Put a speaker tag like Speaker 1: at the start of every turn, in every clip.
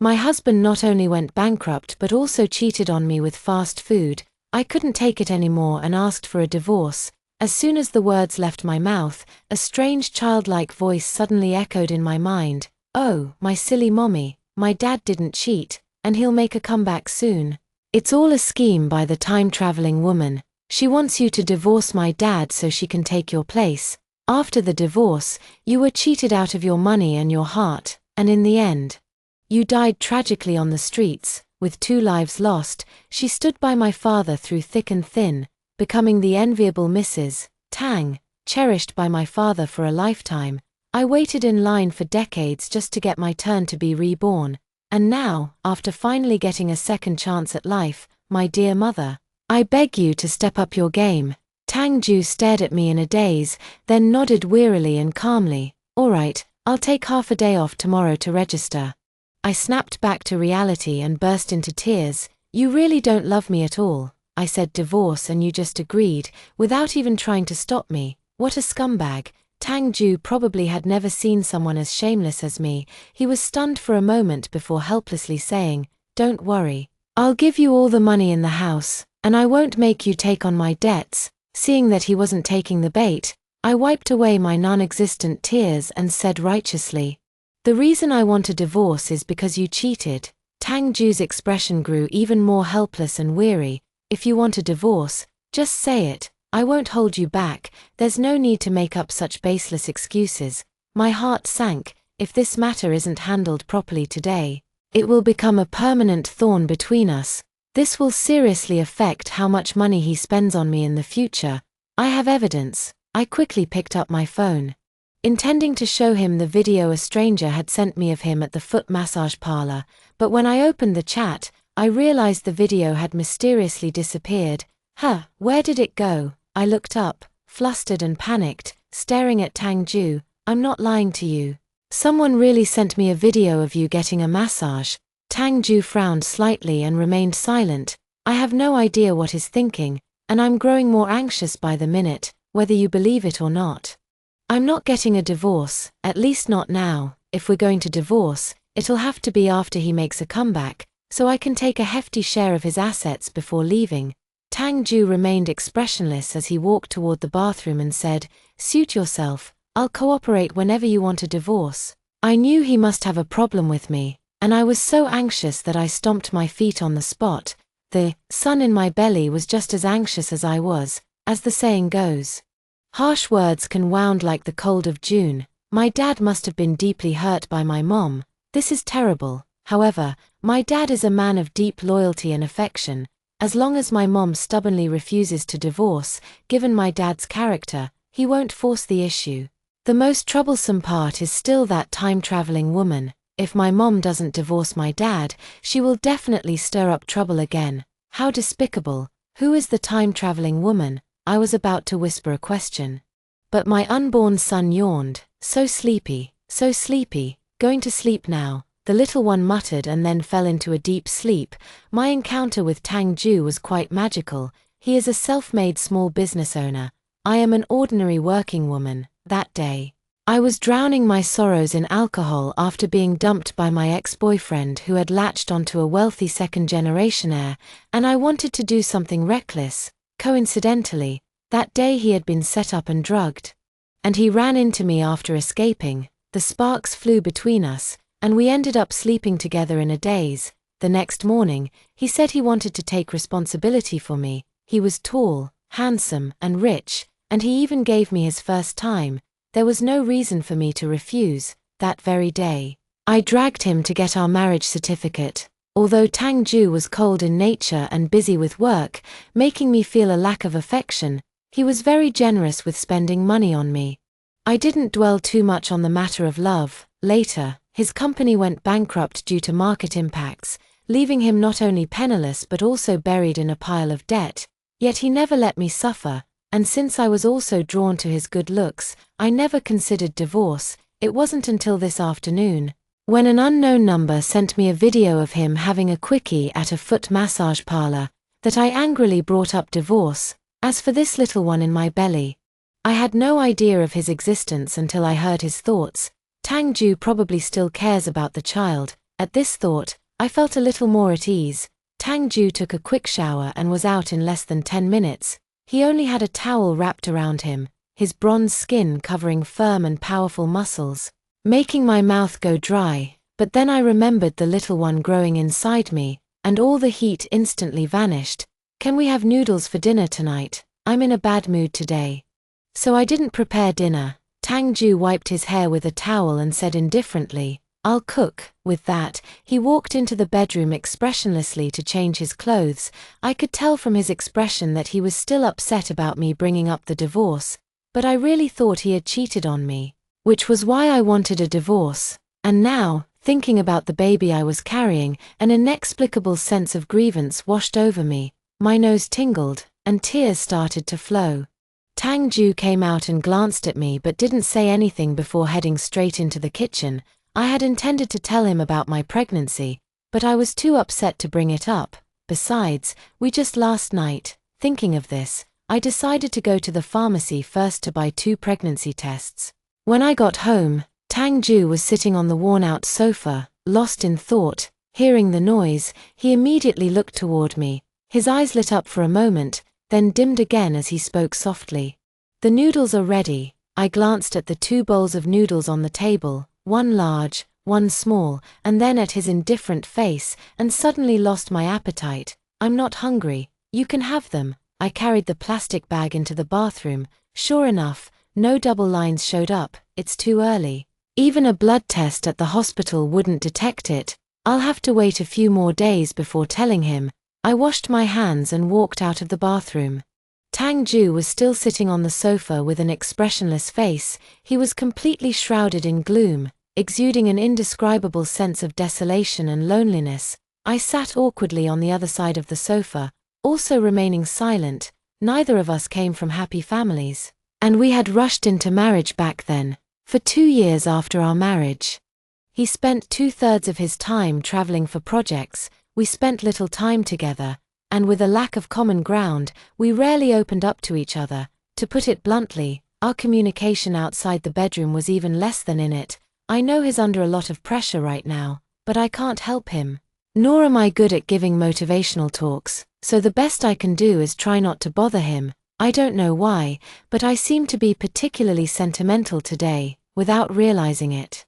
Speaker 1: My husband not only went bankrupt but also cheated on me with fast food. I couldn't take it anymore and asked for a divorce. As soon as the words left my mouth, a strange childlike voice suddenly echoed in my mind. Oh, my silly mommy, my dad didn't cheat, and he'll make a comeback soon. It's all a scheme by the time-traveling woman. She wants you to divorce my dad so she can take your place. After the divorce, you were cheated out of your money and your heart, and in the end, you died tragically on the streets, with 2 lives lost. She stood by my father through thick and thin, becoming the enviable Mrs. Tang, cherished by my father for a lifetime. I waited in line for decades just to get my turn to be reborn, and now, after finally getting a second chance at life, my dear mother, I beg you to step up your game. Tang Ju stared at me in a daze, then nodded wearily and calmly. All right, I'll take half a day off tomorrow to register. I snapped back to reality and burst into tears. You really don't love me at all. I said divorce and you just agreed, without even trying to stop me. What a scumbag. Tang Ju probably had never seen someone as shameless as me. He was stunned for a moment before helplessly saying, Don't worry. I'll give you all the money in the house, and I won't make you take on my debts. Seeing that he wasn't taking the bait, I wiped away my non-existent tears and said righteously, The reason I want a divorce is because you cheated. Tang Ju's expression grew even more helpless and weary. If you want a divorce, just say it. I won't hold you back. There's no need to make up such baseless excuses. My heart sank. If this matter isn't handled properly today, it will become a permanent thorn between us. This will seriously affect how much money he spends on me in the future. I have evidence. I quickly picked up my phone, intending to show him the video a stranger had sent me of him at the foot massage parlor, but when I opened the chat, I realized the video had mysteriously disappeared. Where did it go? I looked up, flustered and panicked, staring at Tang Ju. I'm not lying to you. Someone really sent me a video of you getting a massage. Tang Ju frowned slightly and remained silent. I have no idea what he's thinking, and I'm growing more anxious by the minute, whether you believe it or not. I'm not getting a divorce, at least not now. If we're going to divorce, it'll have to be after he makes a comeback, so I can take a hefty share of his assets before leaving. Tang Ju remained expressionless as he walked toward the bathroom and said, Suit yourself, I'll cooperate whenever you want a divorce. I knew he must have a problem with me, and I was so anxious that I stomped my feet on the spot. The sun in my belly was just as anxious as I was, as the saying goes. Harsh words can wound like the cold of June. My dad must have been deeply hurt by my mom. This is terrible. However, my dad is a man of deep loyalty and affection. As long as my mom stubbornly refuses to divorce, given my dad's character, he won't force the issue. The most troublesome part is still that time-traveling woman. If my mom doesn't divorce my dad, she will definitely stir up trouble again. How despicable. Who is the time-traveling woman? I was about to whisper a question. But my unborn son yawned. So sleepy, going to sleep now. The little one muttered and then fell into a deep sleep. My encounter with Tang Ju was quite magical. He is a self-made small business owner. I am an ordinary working woman. That day, I was drowning my sorrows in alcohol after being dumped by my ex-boyfriend who had latched onto a wealthy second-generation heir, and I wanted to do something reckless. Coincidentally, that day he had been set up and drugged. And he ran into me after escaping. The sparks flew between us, and we ended up sleeping together in a daze. The next morning, he said he wanted to take responsibility for me. He was tall, handsome, and rich, and he even gave me his first time. There was no reason for me to refuse. That very day, I dragged him to get our marriage certificate. Although Tang Ju was cold in nature and busy with work, making me feel a lack of affection, he was very generous with spending money on me. I didn't dwell too much on the matter of love. Later, his company went bankrupt due to market impacts, leaving him not only penniless but also buried in a pile of debt. Yet he never let me suffer, and since I was also drawn to his good looks, I never considered divorce. It wasn't until this afternoon, when an unknown number sent me a video of him having a quickie at a foot massage parlor, that I angrily brought up divorce. As for this little one in my belly, I had no idea of his existence until I heard his thoughts. Tang Ju probably still cares about the child, At this thought, I felt a little more at ease. Tang Ju took a quick shower and was out in less than 10 minutes. He only had a towel wrapped around him, his bronze skin covering firm and powerful muscles, making my mouth go dry. But then I remembered the little one growing inside me, and all the heat instantly vanished. Can we have noodles for dinner tonight? I'm in a bad mood today. So I didn't prepare dinner. Tang Ju wiped his hair with a towel and said indifferently, I'll cook. With that, he walked into the bedroom expressionlessly to change his clothes. I could tell from his expression that he was still upset about me bringing up the divorce, but I really thought he had cheated on me, which was why I wanted a divorce. And now, thinking about the baby I was carrying, an inexplicable sense of grievance washed over me. My nose tingled, and tears started to flow. Tang Ju came out and glanced at me but didn't say anything before heading straight into the kitchen. I had intended to tell him about my pregnancy, but I was too upset to bring it up. Besides, just last night, thinking of this, I decided to go to the pharmacy first to buy 2 pregnancy tests. When I got home, Tang Ju was sitting on the worn-out sofa, lost in thought. Hearing the noise, he immediately looked toward me. His eyes lit up for a moment, then dimmed again as he spoke softly. The noodles are ready. I glanced at the 2 bowls of noodles on the table, one large, one small, and then at his indifferent face, and suddenly lost my appetite. I'm not hungry. You can have them. I carried the plastic bag into the bathroom. Sure enough, no double lines showed up. It's too early. Even a blood test at the hospital wouldn't detect it. I'll have to wait a few more days before telling him. I washed my hands and walked out of the bathroom. Tang Ju was still sitting on the sofa with an expressionless face. He was completely shrouded in gloom, exuding an indescribable sense of desolation and loneliness. I sat awkwardly on the other side of the sofa, also remaining silent. Neither of us came from happy families, and we had rushed into marriage back then. For 2 years after our marriage, he spent 2/3 of his time traveling for projects. We spent little time together, and with a lack of common ground, we rarely opened up to each other. To put it bluntly, our communication outside the bedroom was even less than in it. I know he's under a lot of pressure right now, but I can't help him. Nor am I good at giving motivational talks, so the best I can do is try not to bother him. I don't know why, but I seem to be particularly sentimental today, without realizing it.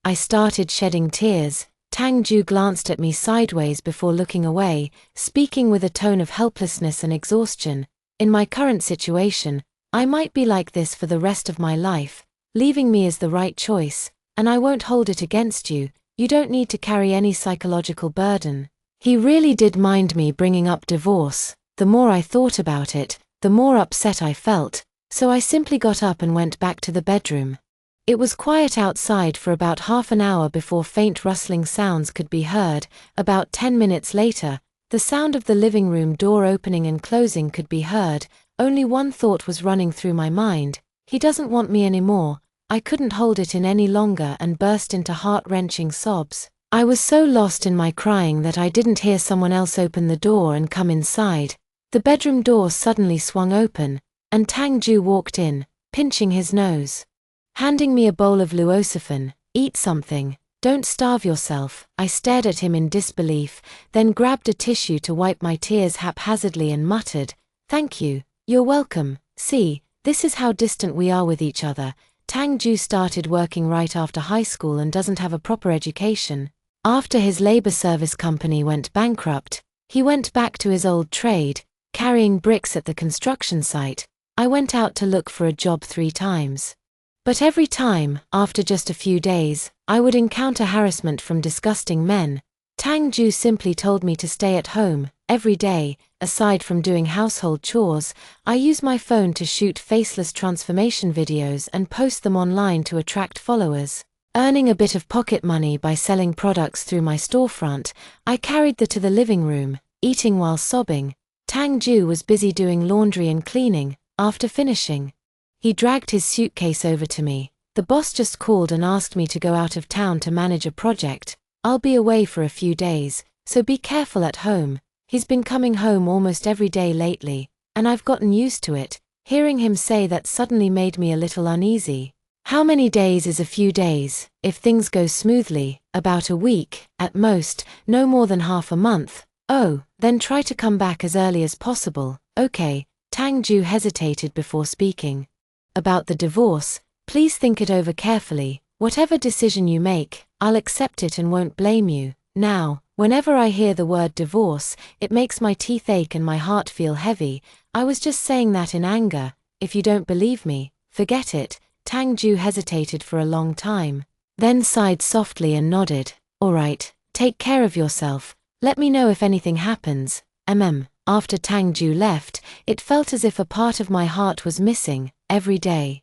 Speaker 1: I started shedding tears. Tang Ju glanced at me sideways before looking away, speaking with a tone of helplessness and exhaustion. In my current situation, I might be like this for the rest of my life. Leaving me is the right choice, and I won't hold it against you. You don't need to carry any psychological burden. He really did mind me bringing up divorce. The more I thought about it, the more upset I felt, so I simply got up and went back to the bedroom. It was quiet outside for about half an hour before faint rustling sounds could be heard. About 10 minutes later, the sound of the living room door opening and closing could be heard. Only one thought was running through my mind. He doesn't want me anymore. I couldn't hold it in any longer and burst into heart-wrenching sobs. I was so lost in my crying that I didn't hear someone else open the door and come inside. The bedroom door suddenly swung open, and Tang Ju walked in, pinching his nose. Handing me a bowl of luocefen. Eat something. Don't starve yourself. I stared at him in disbelief, then grabbed a tissue to wipe my tears haphazardly and muttered, "Thank you. You're welcome. See, this is how distant we are with each other." Tang Ju started working right after high school and doesn't have a proper education. After his labor service company went bankrupt, he went back to his old trade, carrying bricks at the construction site. I went out to look for a job 3 times. But every time, after just a few days, I would encounter harassment from disgusting men. Tang Ju simply told me to stay at home. Every day, aside from doing household chores, I use my phone to shoot faceless transformation videos and post them online to attract followers. Earning a bit of pocket money by selling products through my storefront, I carried them to the living room, eating while sobbing. Tang Ju was busy doing laundry and cleaning. After finishing, he dragged his suitcase over to me. "The boss just called and asked me to go out of town to manage a project. I'll be away for a few days, so be careful at home." He's been coming home almost every day lately, and I've gotten used to it. Hearing him say that suddenly made me a little uneasy. How many days is a few days? If things go smoothly, about a week, at most, no more than half a month. Oh, then try to come back as early as possible. Okay, Tang Ju hesitated before speaking. About the divorce, please think it over carefully. Whatever decision you make, I'll accept it and won't blame you. Now, whenever I hear the word divorce, it makes my teeth ache and my heart feel heavy. I was just saying that in anger. If you don't believe me, forget it. Tang Ju hesitated for a long time, then sighed softly and nodded. All right, take care of yourself. Let me know if anything happens. After Tang Ju left, it felt as if a part of my heart was missing. Every day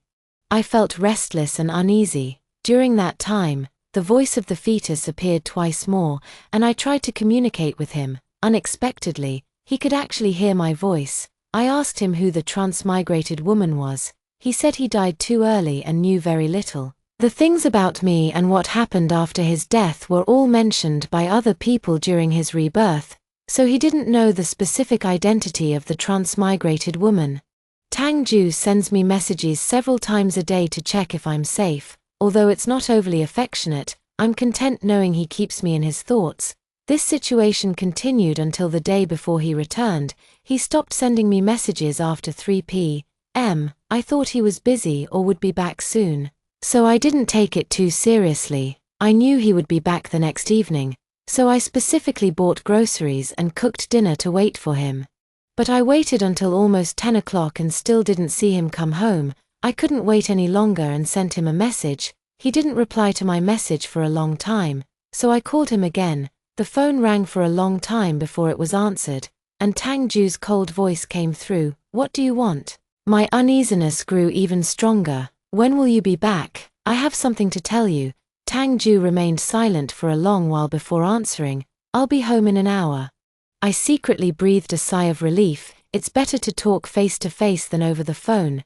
Speaker 1: I felt restless and uneasy. During that time, the voice of the fetus appeared twice more, and I tried to communicate with him. Unexpectedly, he could actually hear my voice. I asked him who the transmigrated woman was. He said he died too early and knew very little. The things about me and what happened after his death were all mentioned by other people during his rebirth, so he didn't know the specific identity of the transmigrated woman. Tang Ju sends me messages several times a day to check if I'm safe. Although it's not overly affectionate, I'm content knowing he keeps me in his thoughts. This situation continued until the day before he returned. He stopped sending me messages after 3 p.m. I thought he was busy or would be back soon, so I didn't take it too seriously. I knew he would be back the next evening, so I specifically bought groceries and cooked dinner to wait for him. But I waited until almost 10 o'clock and still didn't see him come home. I couldn't wait any longer and sent him a message. He didn't reply to my message for a long time, so I called him again. The phone rang for a long time before it was answered, and Tang Ju's cold voice came through. What do you want? My uneasiness grew even stronger. When will you be back? I have something to tell you. Tang Ju remained silent for a long while before answering. I'll be home in an hour. I secretly breathed a sigh of relief. It's better to talk face to face than over the phone.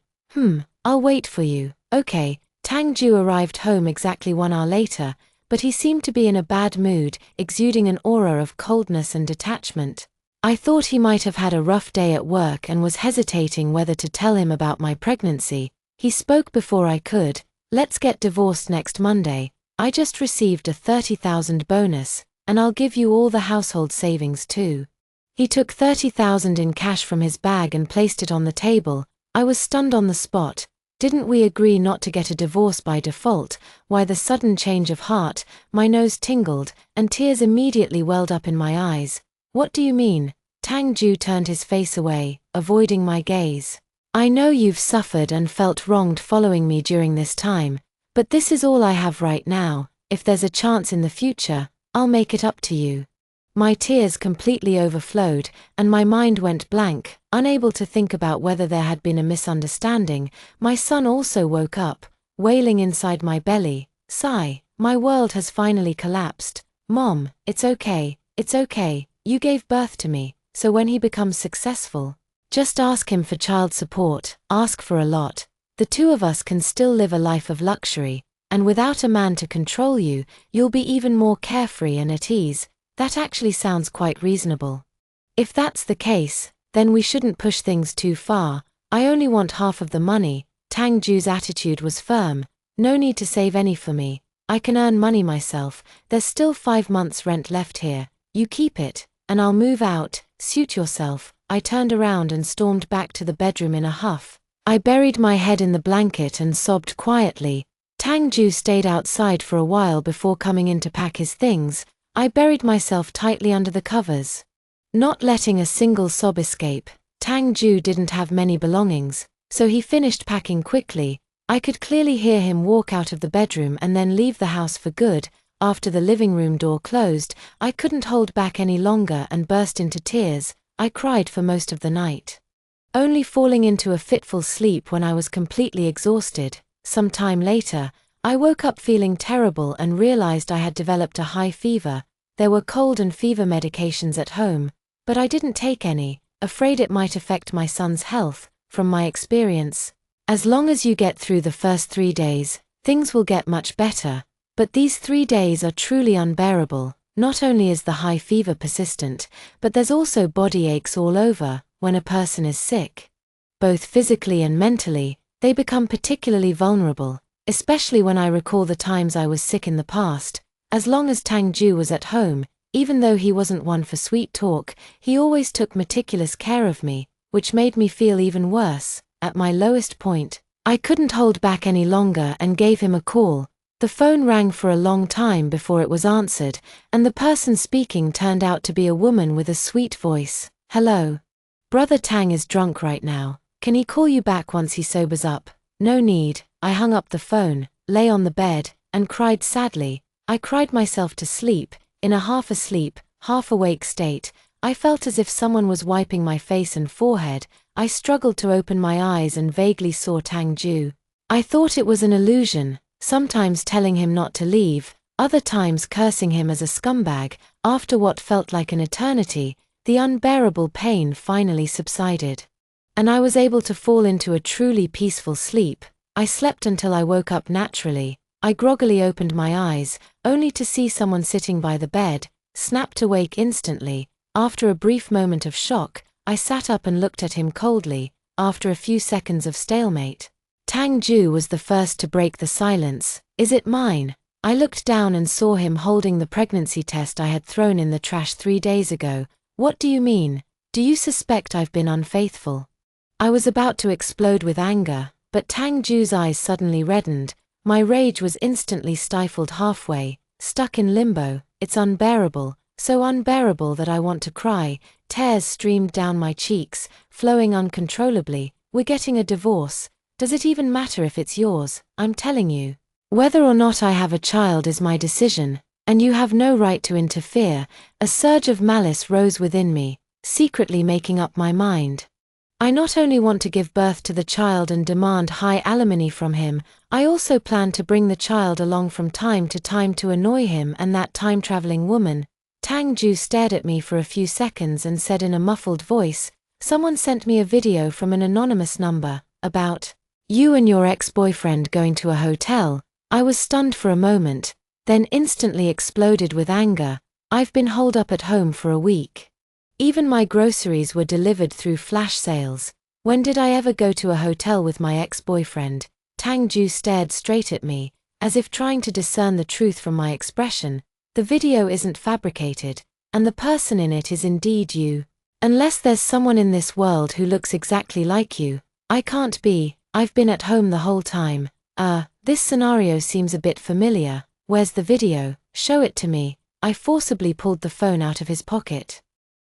Speaker 1: I'll wait for you. Okay. Tang Ju arrived home exactly 1 hour later, but he seemed to be in a bad mood, exuding an aura of coldness and detachment. I thought he might have had a rough day at work and was hesitating whether to tell him about my pregnancy. He spoke before I could. Let's get divorced next Monday. I just received a 30,000 bonus, and I'll give you all the household savings too. He took 30,000 in cash from his bag and placed it on the table. I was stunned on the spot. Didn't we agree not to get a divorce by default? Why the sudden change of heart? My nose tingled, and tears immediately welled up in my eyes. What do you mean? Tang Ju turned his face away, avoiding my gaze. I know you've suffered and felt wronged following me during this time, but this is all I have right now. If there's a chance in the future, I'll make it up to you. My tears completely overflowed, and my mind went blank, unable to think about whether there had been a misunderstanding. My son also woke up, wailing inside my belly. Sigh, my world has finally collapsed. Mom, it's okay, it's okay. You gave birth to me, so when he becomes successful, just ask him for child support, ask for a lot. The two of us can still live a life of luxury, and without a man to control you, you'll be even more carefree and at ease. That actually sounds quite reasonable. If that's the case, then we shouldn't push things too far. I only want half of the money. Tang Ju's attitude was firm. No need to save any for me. I can earn money myself. There's still 5 months rent left here. You keep it, and I'll move out. Suit yourself. I turned around and stormed back to the bedroom in a huff. I buried my head in the blanket and sobbed quietly. Tang Ju stayed outside for a while before coming in to pack his things. I buried myself tightly under the covers, not letting a single sob escape. Tang Ju didn't have many belongings, so he finished packing quickly. I could clearly hear him walk out of the bedroom and then leave the house for good. After the living room door closed, I couldn't hold back any longer and burst into tears. I cried for most of the night, only falling into a fitful sleep when I was completely exhausted. Some time later, I woke up feeling terrible and realized I had developed a high fever. There were cold and fever medications at home, but I didn't take any, afraid it might affect my son's health. From my experience, as long as you get through the first 3 days, things will get much better. But these 3 days are truly unbearable. Not only is the high fever persistent, but there's also body aches all over. When a person is sick, both physically and mentally, they become particularly vulnerable. especially when I recall the times I was sick in the past. As long as Tang Ju was at home, even though he wasn't one for sweet talk, he always took meticulous care of me, which made me feel even worse. At my lowest point, I couldn't hold back any longer and gave him a call. The phone rang for a long time before it was answered, and the person speaking turned out to be a woman with a sweet voice. "Hello. Brother Tang is drunk right now. Can he call you back once he sobers up?" "No need." I hung up the phone, lay on the bed, and cried sadly. I cried myself to sleep. In a half-asleep, half-awake state, I felt as if someone was wiping my face and forehead. I struggled to open my eyes and vaguely saw Tang Ju. I thought it was an illusion, sometimes telling him not to leave, other times cursing him as a scumbag. After what felt like an eternity, the unbearable pain finally subsided, and I was able to fall into a truly peaceful sleep. I slept until I woke up naturally. I groggily opened my eyes, only to see someone sitting by the bed, snapped awake instantly. After a brief moment of shock, I sat up and looked at him coldly. After a few seconds of stalemate, Tang Ju was the first to break the silence. "Is it mine?" I looked down and saw him holding the pregnancy test I had thrown in the trash 3 days ago. "What do you mean? Do you suspect I've been unfaithful?" I was about to explode with anger, but Tang Ju's eyes suddenly reddened. My rage was instantly stifled halfway, stuck in limbo. It's unbearable, so unbearable that I want to cry. Tears streamed down my cheeks, flowing uncontrollably. "We're getting a divorce. Does it even matter if it's yours? I'm telling you. Whether or not I have a child is my decision, and you have no right to interfere." A surge of malice rose within me, secretly making up my mind. I not only want to give birth to the child and demand high alimony from him, I also plan to bring the child along from time to time to annoy him and that time-traveling woman. Tang Ju stared at me for a few seconds and said in a muffled voice, "Someone sent me a video from an anonymous number, about you and your ex-boyfriend going to a hotel." I was stunned for a moment, then instantly exploded with anger. "I've been holed up at home for a week. Even my groceries were delivered through flash sales. When did I ever go to a hotel with my ex-boyfriend?" Tang Ju stared straight at me, as if trying to discern the truth from my expression. "The video isn't fabricated, and the person in it is indeed you. Unless there's someone in this world who looks exactly like you, I can't be. I've been at home the whole time." This scenario seems a bit familiar. "Where's the video? Show it to me." I forcibly pulled the phone out of his pocket.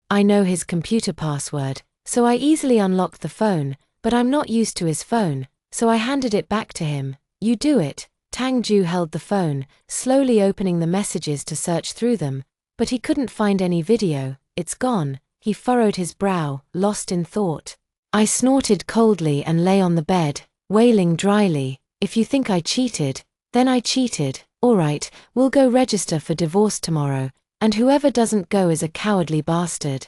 Speaker 1: I know his computer password, so I easily unlocked the phone, but I'm not used to his phone, so I handed it back to him. "You do it." Tang Ju held the phone, slowly opening the messages to search through them, but he couldn't find any video. "It's gone." He furrowed his brow, lost in thought. I snorted coldly and lay on the bed, wailing dryly. "If you think I cheated, then I cheated. All right, we'll go register for divorce tomorrow, and whoever doesn't go is a cowardly bastard."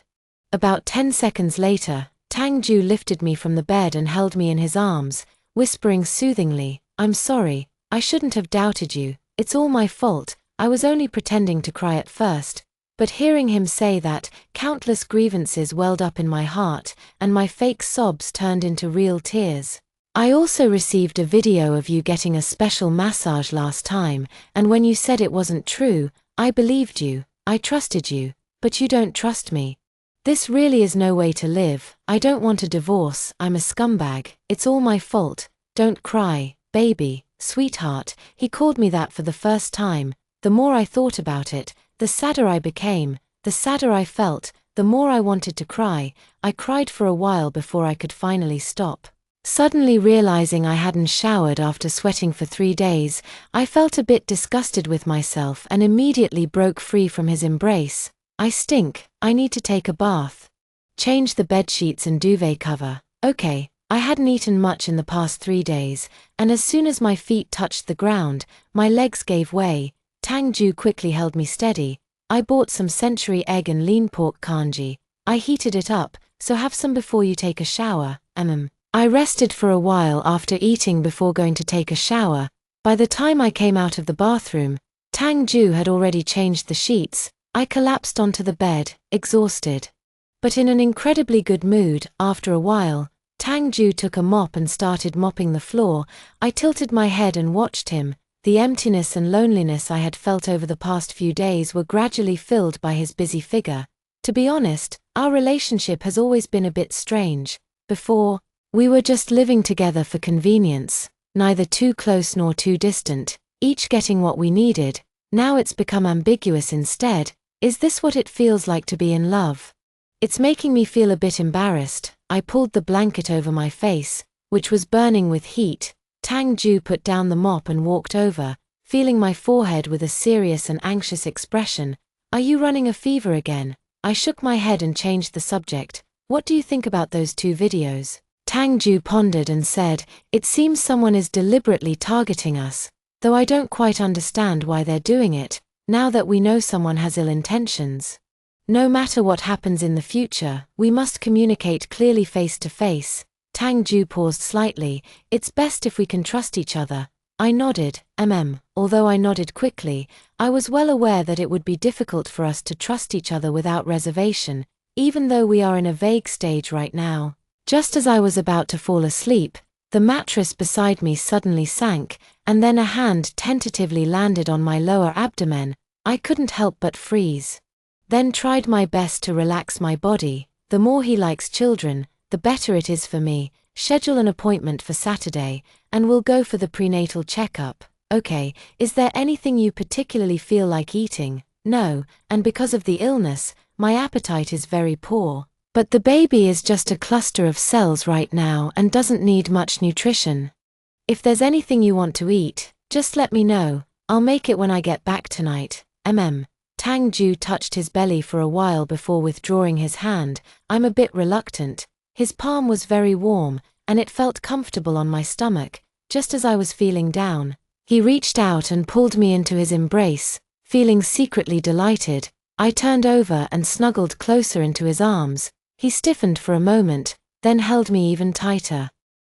Speaker 1: About 10 seconds later, Tang Ju lifted me from the bed and held me in his arms, whispering soothingly, "I'm sorry. I shouldn't have doubted you. It's all my fault. I was only pretending to cry at first." But hearing him say that, countless grievances welled up in my heart, and my fake sobs turned into real tears. "I also received a video of you getting a special massage last time, and when you said it wasn't true, I believed you. I trusted you, but you don't trust me. This really is no way to live. I don't want a divorce. I'm a scumbag. It's all my fault. Don't cry, baby, sweetheart." He called me that for the first time. The more I thought about it, the sadder I became, the sadder I felt, the more I wanted to cry. I cried for a while before I could finally stop. Suddenly realizing I hadn't showered after sweating for 3 days, I felt a bit disgusted with myself and immediately broke free from his embrace. "I stink. I need to take a bath. Change the bedsheets and duvet cover." Okay. I hadn't eaten much in the past 3 days, and as soon as my feet touched the ground, my legs gave way. Tang Ju quickly held me steady. "I bought some century egg and lean pork congee. I heated it up, so have some before you take a shower." I rested for a while after eating before going to take a shower. By the time I came out of the bathroom, Tang Ju had already changed the sheets. I collapsed onto the bed, exhausted, but in an incredibly good mood. After a while, Tang Ju took a mop and started mopping the floor. I tilted my head and watched him. The emptiness and loneliness I had felt over the past few days were gradually filled by his busy figure. To be honest, our relationship has always been a bit strange. Before, we were just living together for convenience, neither too close nor too distant, each getting what we needed. Now it's become ambiguous instead. Is this what it feels like to be in love? It's making me feel a bit embarrassed. I pulled the blanket over my face, which was burning with heat. Tang Ju put down the mop and walked over, feeling my forehead with a serious and anxious expression. Are you running a fever again? I shook my head and changed the subject. What do you think about those 2 videos? Tang Ju pondered and said, it seems someone is deliberately targeting us, though I don't quite understand why they're doing it, now that we know someone has ill intentions. No matter what happens in the future, we must communicate clearly face to face. Tang Ju paused slightly. It's best if we can trust each other. I nodded. Although I nodded quickly, I was well aware that it would be difficult for us to trust each other without reservation, even though we are in a vague stage right now. Just as I was about to fall asleep, the mattress beside me suddenly sank, and then a hand tentatively landed on my lower abdomen. I couldn't help but freeze. Then tried my best to relax my body. The more he likes children, the better it is for me. Schedule an appointment for Saturday, and we'll go for the prenatal checkup. Okay, is there anything you particularly feel like eating? No, and because of the illness, my appetite is very poor. But the baby is just a cluster of cells right now and doesn't need much nutrition. If there's anything you want to eat, just let me know. I'll make it when I get back tonight. Tang Ju touched his belly for a while before withdrawing his hand. I'm a bit reluctant. His palm was very warm, and it felt comfortable on my stomach, just as I was feeling down. He reached out and pulled me into his embrace, feeling secretly delighted. I turned over and snuggled closer into his arms. He stiffened for a moment, then held me even tighter.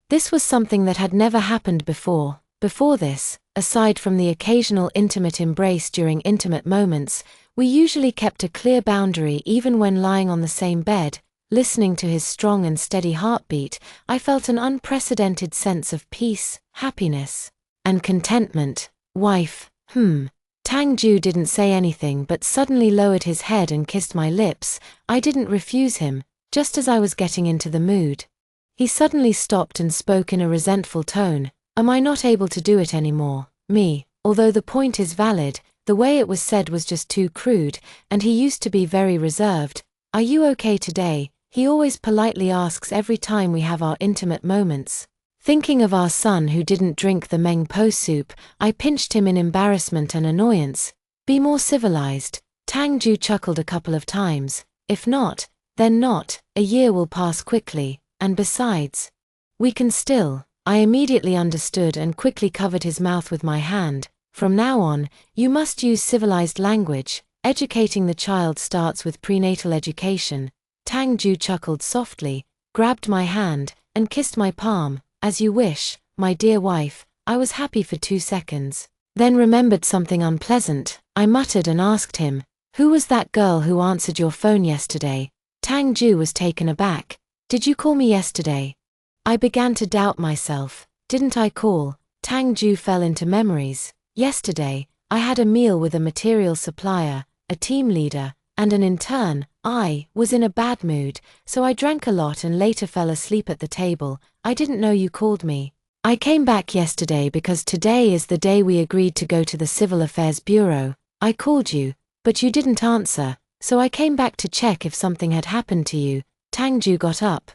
Speaker 1: This was something that had never happened before. Before this, aside from the occasional intimate embrace during intimate moments, we usually kept a clear boundary even when lying on the same bed. Listening to his strong and steady heartbeat, I felt an unprecedented sense of peace, happiness, and contentment. Wife, Tang Ju didn't say anything but suddenly lowered his head and kissed my lips. I didn't refuse him, just as I was getting into the mood. He suddenly stopped and spoke in a resentful tone. Am I not able to do it anymore? Although the point is valid, the way it was said was just too crude, and he used to be very reserved. Are you okay today? He always politely asks every time we have our intimate moments. Thinking of our son who didn't drink the Meng Po soup, I pinched him in embarrassment and annoyance. Be more civilized. Tang Ju chuckled a couple of times. If not, then not. A year will pass quickly, and besides, we can still. I immediately understood and quickly covered his mouth with my hand. From now on, you must use civilized language. Educating the child starts with prenatal education. Tang Ju chuckled softly, grabbed my hand, and kissed my palm. As you wish, my dear wife. I was happy for 2 seconds, then remembered something unpleasant. I muttered and asked him, who was that girl who answered your phone yesterday? Tang Ju was taken aback. Did you call me yesterday? I began to doubt myself. Didn't I call? Tang Ju fell into memories. Yesterday, I had a meal with a material supplier, a team leader, and an intern. I was in a bad mood, so I drank a lot and later fell asleep at the table. I didn't know you called me. I came back yesterday because today is the day we agreed to go to the Civil Affairs Bureau. I called you, but you didn't answer, so I came back to check if something had happened to you. Tang Ju got up,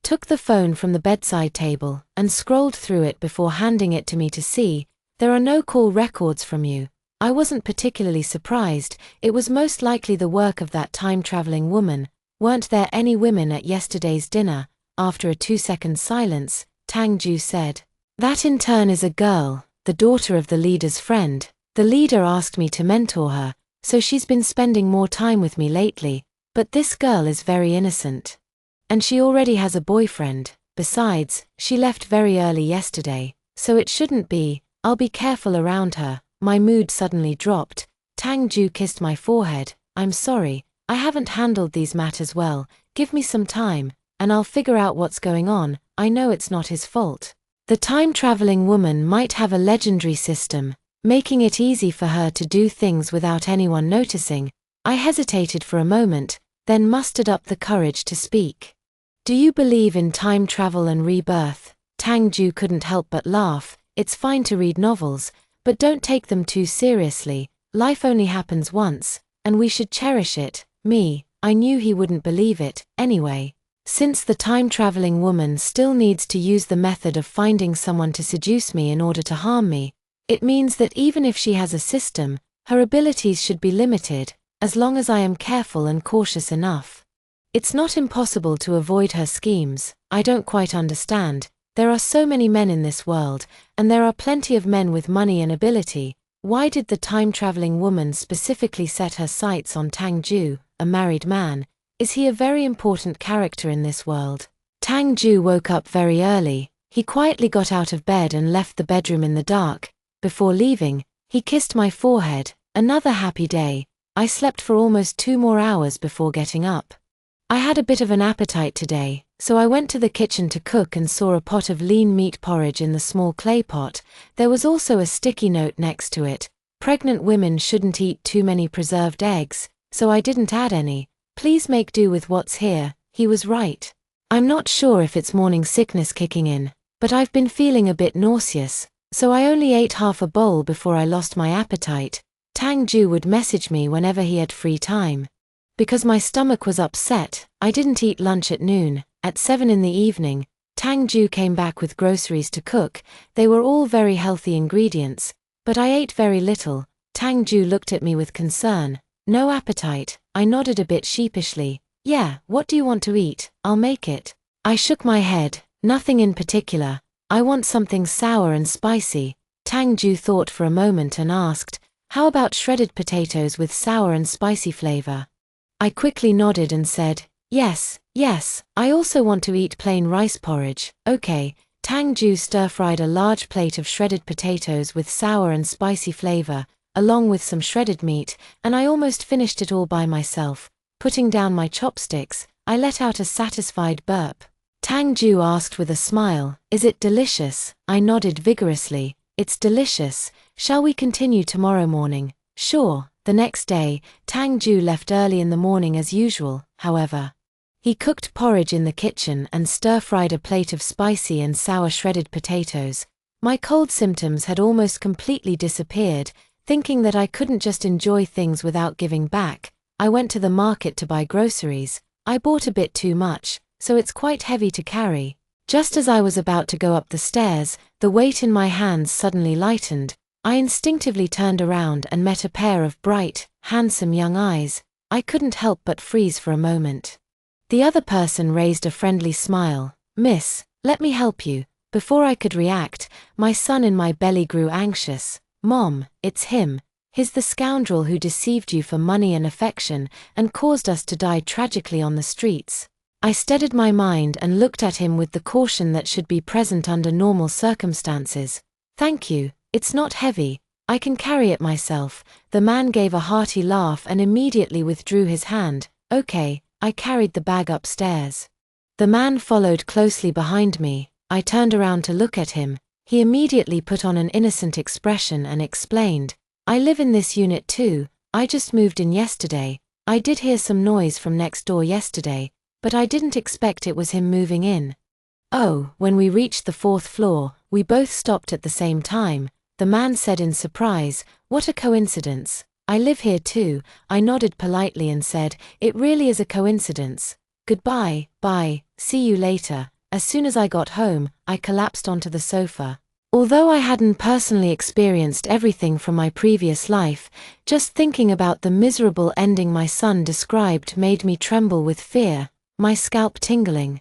Speaker 1: took the phone from the bedside table, and scrolled through it before handing it to me to see. There are no call records from you. I wasn't particularly surprised. It was most likely the work of that time-traveling woman. Weren't there any women at yesterday's dinner? After a 2-second silence, Tang Ju said, that intern is a girl, the daughter of the leader's friend. The leader asked me to mentor her, so she's been spending more time with me lately. But this girl is very innocent. And she already has a boyfriend. Besides, she left very early yesterday, so it shouldn't be. I'll be careful around her. My mood suddenly dropped. Tang Ju kissed my forehead. I'm sorry, I haven't handled these matters well. Give me some time, and I'll figure out what's going on. I know it's not his fault. The time-traveling woman might have a legendary system, making it easy for her to do things without anyone noticing. I hesitated for a moment, then mustered up the courage to speak. Do you believe in time travel and rebirth? Tang Ju couldn't help but laugh. It's fine to read novels, but don't take them too seriously. Life only happens once, and we should cherish it. I knew he wouldn't believe it, anyway. Since the time-traveling woman still needs to use the method of finding someone to seduce me in order to harm me, it means that even if she has a system, her abilities should be limited, as long as I am careful and cautious enough. It's not impossible to avoid her schemes. I don't quite understand. There are so many men in this world, and there are plenty of men with money and ability. Why did the time-traveling woman specifically set her sights on Tang Ju, a married man? Is he a very important character in this world? Tang Ju woke up very early. He quietly got out of bed and left the bedroom in the dark. Before leaving, he kissed my forehead. Another happy day. I slept for almost 2 more hours before getting up. I had a bit of an appetite today, so I went to the kitchen to cook and saw a pot of lean meat porridge in the small clay pot. There was also a sticky note next to it. Pregnant women shouldn't eat too many preserved eggs, so I didn't add any. Please make do with what's here. He was right. I'm not sure if it's morning sickness kicking in, but I've been feeling a bit nauseous, so I only ate half a bowl before I lost my appetite. Tang Ju would message me whenever he had free time. Because my stomach was upset, I didn't eat lunch at noon. At 7 in the evening, Tang Ju came back with groceries to cook. They were all very healthy ingredients, but I ate very little. Tang Ju looked at me with concern. No appetite. I nodded a bit sheepishly. Yeah, what do you want to eat? I'll make it. I shook my head. Nothing in particular. I want something sour and spicy. Tang Ju thought for a moment and asked, how about shredded potatoes with sour and spicy flavor? I quickly nodded and said, yes, I also want to eat plain rice porridge. Okay. Tang Ju stir-fried a large plate of shredded potatoes with sour and spicy flavor, along with some shredded meat, and I almost finished it all by myself. Putting down my chopsticks, I let out a satisfied burp. Tang Ju asked with a smile, is it delicious? I nodded vigorously. It's delicious. Shall we continue tomorrow morning? Sure. The next day, Tang Ju left early in the morning as usual, however. He cooked porridge in the kitchen and stir-fried a plate of spicy and sour shredded potatoes. My cold symptoms had almost completely disappeared. Thinking that I couldn't just enjoy things without giving back, I went to the market to buy groceries. I bought a bit too much, so it's quite heavy to carry. Just as I was about to go up the stairs, the weight in my hands suddenly lightened. I instinctively turned around and met a pair of bright, handsome young eyes. I couldn't help but freeze for a moment. The other person raised a friendly smile. Miss, let me help you. Before I could react, my son in my belly grew anxious. Mom, it's him. He's the scoundrel who deceived you for money and affection and caused us to die tragically on the streets. I steadied my mind and looked at him with the caution that should be present under normal circumstances. Thank you. It's not heavy. I can carry it myself. The man gave a hearty laugh and immediately withdrew his hand. Okay, I carried the bag upstairs. The man followed closely behind me. I turned around to look at him. He immediately put on an innocent expression and explained, I live in this unit too. I just moved in yesterday. I did hear some noise from next door yesterday, but I didn't expect it was him moving in. Oh, when we reached the 4th floor, we both stopped at the same time. The man said in surprise, what a coincidence. I live here too. I nodded politely and said, it really is a coincidence. Goodbye, bye, see you later. As soon as I got home, I collapsed onto the sofa. Although I hadn't personally experienced everything from my previous life, just thinking about the miserable ending my son described made me tremble with fear, my scalp tingling.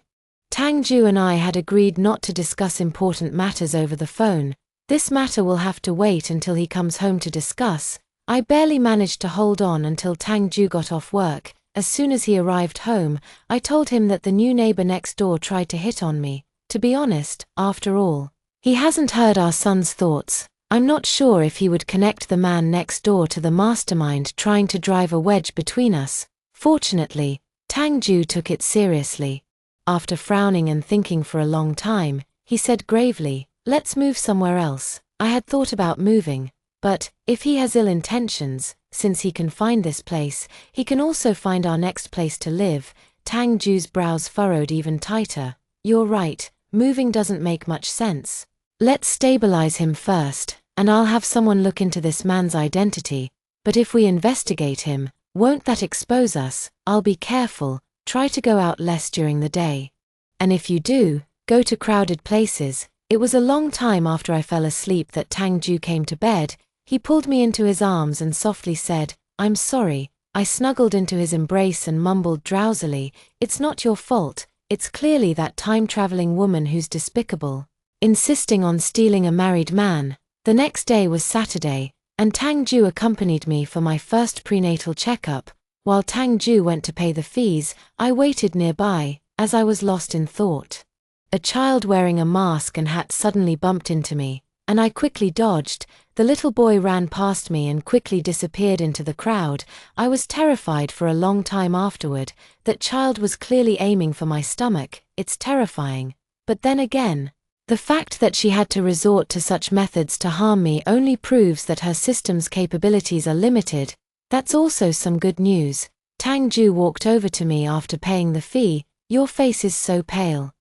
Speaker 1: Tang Ju and I had agreed not to discuss important matters over the phone. This matter will have to wait until he comes home to discuss. I barely managed to hold on until Tang Ju got off work. As soon as he arrived home, I told him that the new neighbor next door tried to hit on me. To be honest, after all, he hasn't heard our son's thoughts. I'm not sure if he would connect the man next door to the mastermind trying to drive a wedge between us. Fortunately, Tang Ju took it seriously. After frowning and thinking for a long time, he said gravely, "Let's move somewhere else." I had thought about moving, but if he has ill intentions, since he can find this place, he can also find our next place to live. Tang Ju's brows furrowed even tighter. "You're right, moving doesn't make much sense. Let's stabilize him first, and I'll have someone look into this man's identity. But if we investigate him, won't that expose us? I'll be careful, try to go out less during the day. And if you do, go to crowded places." It was a long time after I fell asleep that Tang Ju came to bed. He pulled me into his arms and softly said, "I'm sorry." I snuggled into his embrace and mumbled drowsily, "It's not your fault, it's clearly that time-traveling woman who's despicable, insisting on stealing a married man." The next day was Saturday, and Tang Ju accompanied me for my first prenatal checkup. While Tang Ju went to pay the fees, I waited nearby, as I was lost in thought. A child wearing a mask and hat suddenly bumped into me, and I quickly dodged. The little boy ran past me and quickly disappeared into the crowd. I was terrified for a long time afterward. That child was clearly aiming for my stomach. It's terrifying. But then again, the fact that she had to resort to such methods to harm me only proves that her system's capabilities are limited. That's also some good news. Tang Ju walked over to me after paying the fee. "Your face is so pale.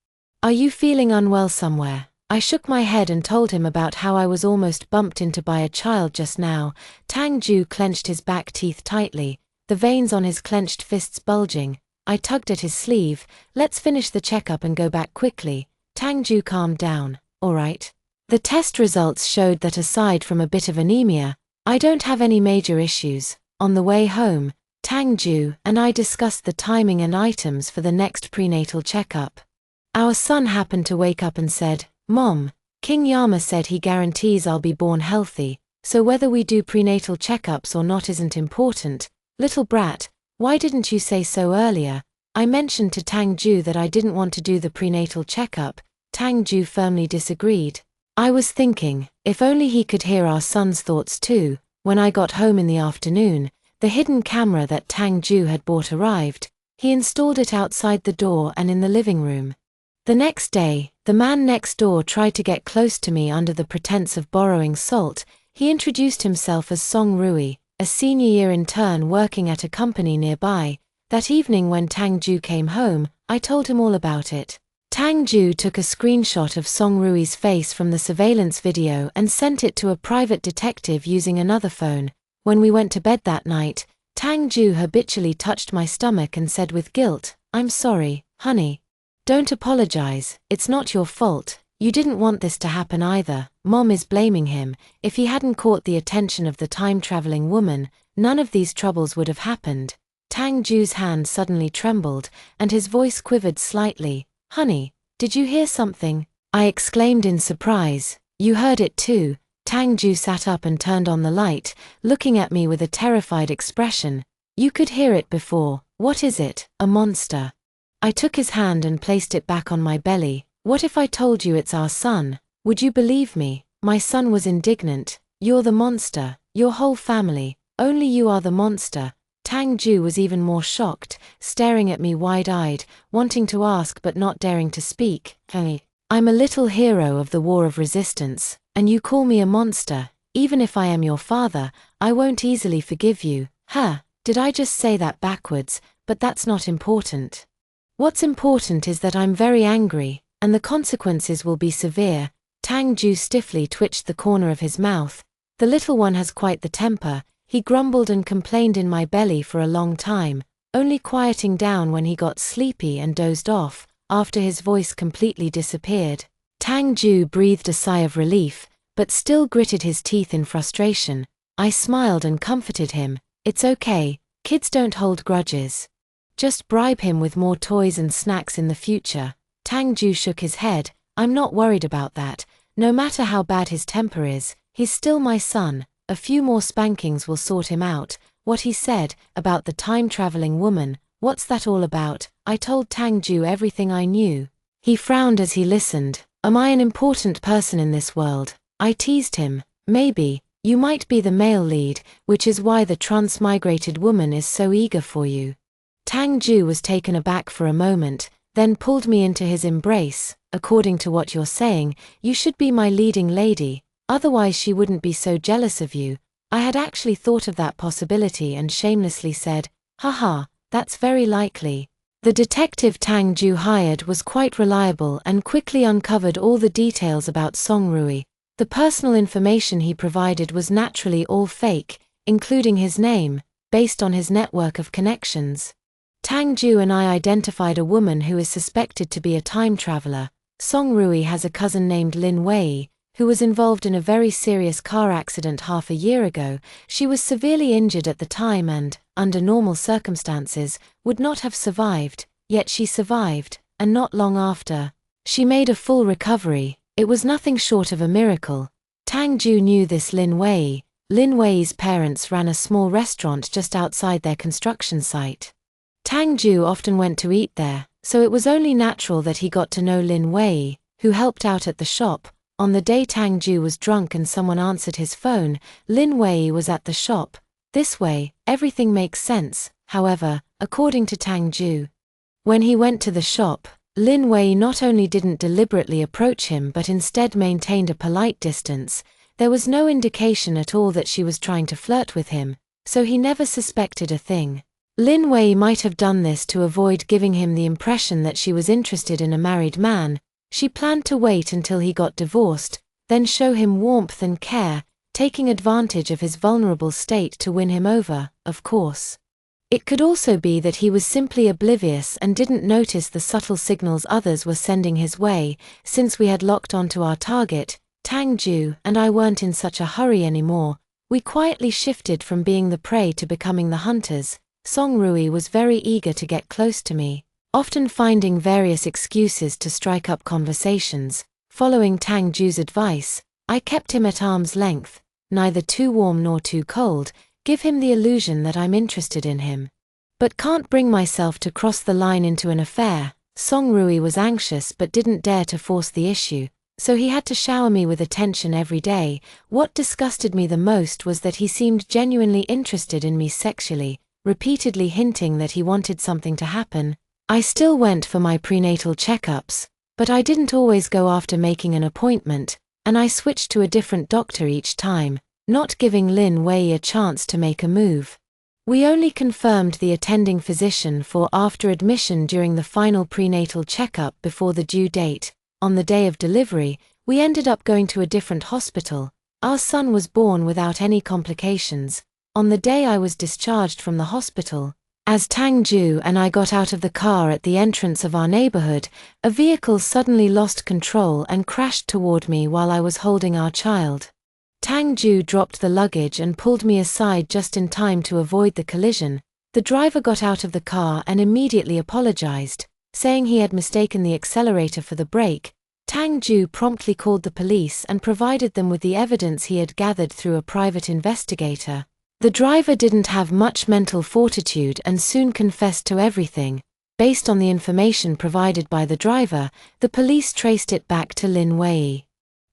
Speaker 1: Are you feeling unwell somewhere?" I shook my head and told him about how I was almost bumped into by a child just now. Tang Ju clenched his back teeth tightly, the veins on his clenched fists bulging. I tugged at his sleeve. "Let's finish the checkup and go back quickly." Tang Ju calmed down. "All right." The test results showed that aside from a bit of anemia, I don't have any major issues. On the way home, Tang Ju and I discussed the timing and items for the next prenatal checkup. Our son happened to wake up and said, "Mom, King Yama said he guarantees I'll be born healthy, so whether we do prenatal checkups or not isn't important." "Little brat, why didn't you say so earlier?" I mentioned to Tang Ju that I didn't want to do the prenatal checkup. Tang Ju firmly disagreed. I was thinking, if only he could hear our son's thoughts too. When I got home in the afternoon, the hidden camera that Tang Ju had bought arrived. He installed it outside the door and in the living room. The next day, the man next door tried to get close to me under the pretense of borrowing salt. He introduced himself as Song Rui, a senior-year intern working at a company nearby. That evening when Tang Ju came home, I told him all about it. Tang Ju took a screenshot of Song Rui's face from the surveillance video and sent it to a private detective using another phone. When we went to bed that night, Tang Ju habitually touched my stomach and said with guilt, "I'm sorry, honey. Don't apologize, it's not your fault. You didn't want this to happen either." Mom is blaming him. If he hadn't caught the attention of the time-traveling woman, none of these troubles would have happened. Tang Ju's hand suddenly trembled, and his voice quivered slightly. "Honey, did you hear something?" I exclaimed in surprise. "You heard it too." Tang Ju sat up and turned on the light, looking at me with a terrified expression. "You could hear it before. What is it? A monster?" I took his hand and placed it back on my belly. "What if I told you it's our son? Would you believe me?" My son was indignant. "You're the monster, your whole family, only you are the monster." Tang Ju was even more shocked, staring at me wide-eyed, wanting to ask but not daring to speak. "Hey, I'm a little hero of the war of resistance, and you call me a monster. Even if I am your father, I won't easily forgive you." Did I just say that backwards? But that's not important. What's important is that I'm very angry, and the consequences will be severe. Tang Ju stiffly twitched the corner of his mouth. "The little one has quite the temper." He grumbled and complained in my belly for a long time, only quieting down when he got sleepy and dozed off, after his voice completely disappeared. Tang Ju breathed a sigh of relief, but still gritted his teeth in frustration. I smiled and comforted him. "It's okay, kids don't hold grudges. Just bribe him with more toys and snacks in the future." Tang Ju shook his head. "I'm not worried about that. No matter how bad his temper is, he's still my son. A few more spankings will sort him out." What he said about the time-traveling woman, what's that all about? I told Tang Ju everything I knew. He frowned as he listened. "Am I an important person in this world?" I teased him. "Maybe. You might be the male lead, which is why the transmigrated woman is so eager for you." Tang Ju was taken aback for a moment, then pulled me into his embrace. According to what you're saying, you should be my leading lady, otherwise she wouldn't be so jealous of you. I had actually thought of that possibility and shamelessly said, haha, that's very likely. The detective Tang Ju hired was quite reliable and quickly uncovered all the details about Song Rui. The personal information he provided was naturally all fake, including his name, based on his network of connections. Tang Ju and I identified a woman who is suspected to be a time traveler. Song Rui has a cousin named Lin Wei, who was involved in a very serious car accident half a year ago. She was severely injured at the time and, under normal circumstances, would not have survived, yet she survived, and not long after, she made a full recovery. It was nothing short of a miracle. Tang Ju knew this Lin Wei. Lin Wei's parents ran a small restaurant just outside their construction site. Tang Ju often went to eat there, so it was only natural that he got to know Lin Wei, who helped out at the shop. On the day Tang Ju was drunk and someone answered his phone, Lin Wei was at the shop. This way, everything makes sense, however, according to Tang Ju. When he went to the shop, Lin Wei not only didn't deliberately approach him but instead maintained a polite distance. There was no indication at all that she was trying to flirt with him, so he never suspected a thing. Lin Wei might have done this to avoid giving him the impression that she was interested in a married man. She planned to wait until he got divorced, then show him warmth and care, taking advantage of his vulnerable state to win him over, of course. It could also be that he was simply oblivious and didn't notice the subtle signals others were sending his way. Since we had locked onto our target, Tang Ju and I weren't in such a hurry anymore. We quietly shifted from being the prey to becoming the hunters. Song Rui was very eager to get close to me, often finding various excuses to strike up conversations. Following Tang Ju's advice, I kept him at arm's length, neither too warm nor too cold, give him the illusion that I'm interested in him. But can't bring myself to cross the line into an affair. Song Rui was anxious but didn't dare to force the issue, so he had to shower me with attention every day. What disgusted me the most was that he seemed genuinely interested in me sexually, repeatedly hinting that he wanted something to happen. I still went for my prenatal checkups, but I didn't always go after making an appointment, and I switched to a different doctor each time, not giving Lin Wei a chance to make a move. We only confirmed the attending physician for after admission during the final prenatal checkup before the due date. On the day of delivery, we ended up going to a different hospital. Our son was born without any complications. On the day I was discharged from the hospital, as Tang Ju and I got out of the car at the entrance of our neighborhood, a vehicle suddenly lost control and crashed toward me while I was holding our child. Tang Ju dropped the luggage and pulled me aside just in time to avoid the collision. The driver got out of the car and immediately apologized, saying he had mistaken the accelerator for the brake. Tang Ju promptly called the police and provided them with the evidence he had gathered through a private investigator. The driver didn't have much mental fortitude and soon confessed to everything. Based on the information provided by the driver, the police traced it back to Lin Wei.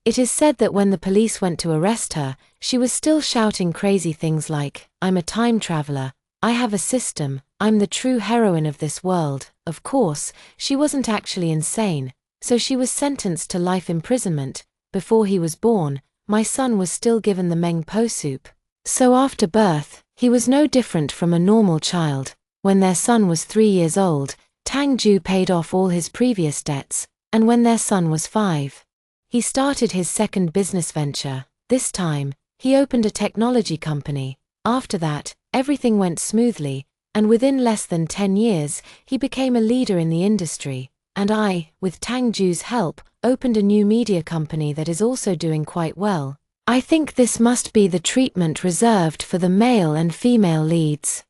Speaker 1: It is said that when the police went to arrest her, she was still shouting crazy things like, "I'm a time traveler, I have a system, I'm the true heroine of this world." Of course, she wasn't actually insane, so she was sentenced to life imprisonment. Before he was born, my son was still given the Meng Po soup. So after birth, he was no different from a normal child. When their son was 3 years old, Tang Ju paid off all his previous debts, and when their son was 5, he started his second business venture. This time, he opened a technology company. After that, everything went smoothly, and within less than 10 years, he became a leader in the industry. And I, with Tang Ju's help, opened a new media company that is also doing quite well. I think this must be the treatment reserved for the male and female leads.